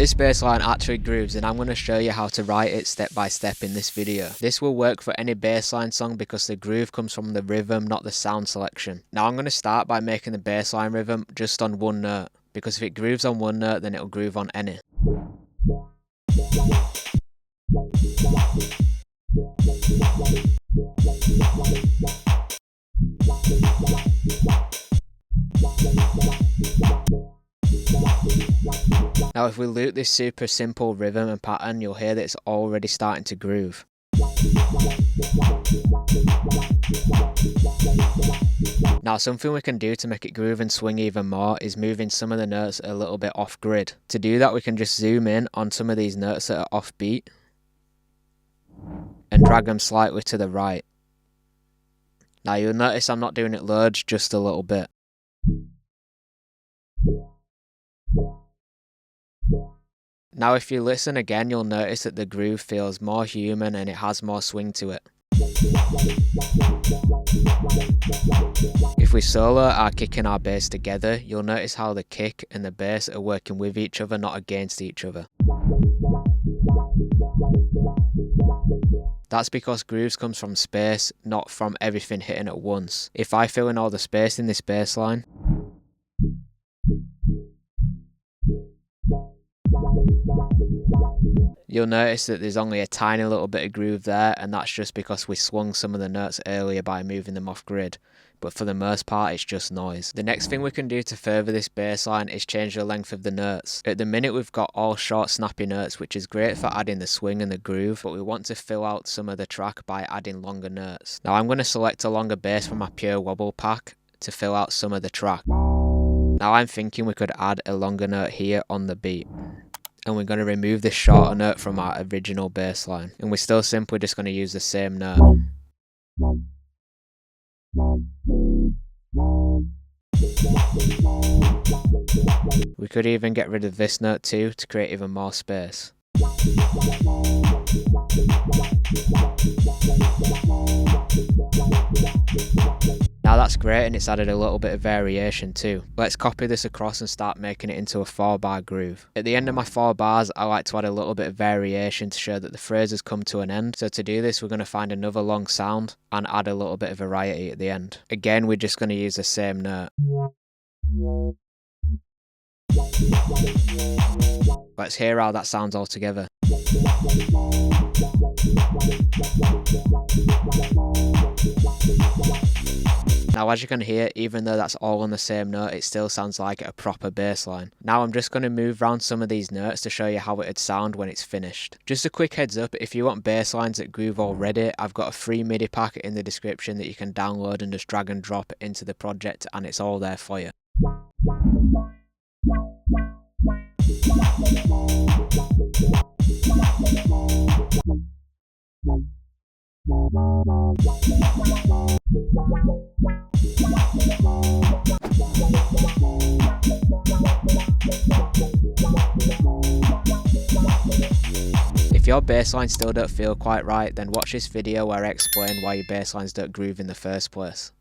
This bass line actually grooves, and I'm going to show you how to write it step by step in this video. This will work for any bass line song because the groove comes from the rhythm, not the sound selection. Now I'm going to start by making the bass line rhythm just on one note, because if it grooves on one note then it'll groove on any. Now if we loop this super simple rhythm and pattern, you'll hear that it's already starting to groove. Now something we can do to make it groove and swing even more is moving some of the notes a little bit off grid. To do that we can just zoom in on some of these notes that are off beat and drag them slightly to the right. Now you'll notice I'm not doing it loads, just a little bit. Now if you listen again, you'll notice that the groove feels more human and it has more swing to it. If we solo our kick and our bass together, you'll notice how the kick and the bass are working with each other, not against each other. That's because grooves comes from space, not from everything hitting at once. If I fill in all the space in this bass line, you'll notice that there's only a tiny little bit of groove there, and that's just because we swung some of the notes earlier by moving them off grid. But for the most part it's just noise. The next thing we can do to further this bass line is change the length of the notes. At the minute we've got all short snappy notes, which is great for adding the swing and the groove, but we want to fill out some of the track by adding longer notes. Now I'm going to select a longer bass from my pure wobble pack to fill out some of the track. Now I'm thinking we could add a longer note here on the beat. And we're going to remove this shorter note from our original bass line. And we're still simply just going to use the same note. We could even get rid of this note too to create even more space. Now that's great and it's added a little bit of variation too. Let's copy this across and start making it into a 4-bar groove. At the end of my 4 bars I like to add a little bit of variation to show that the phrase has come to an end. So to do this we're going to find another long sound and add a little bit of variety at the end. Again we're just going to use the same note. Let's hear how that sounds all together. Now as you can hear, even though that's all on the same note, it still sounds like a proper bass line. Now I'm just going to move around some of these notes to show you how it would sound when it's finished. Just a quick heads up, if you want bass lines that groove already, I've got a free MIDI pack in the description that you can download and just drag and drop into the project, and it's all there for you. If your bass lines still don't feel quite right, then watch this video where I explain why your bass lines don't groove in the first place.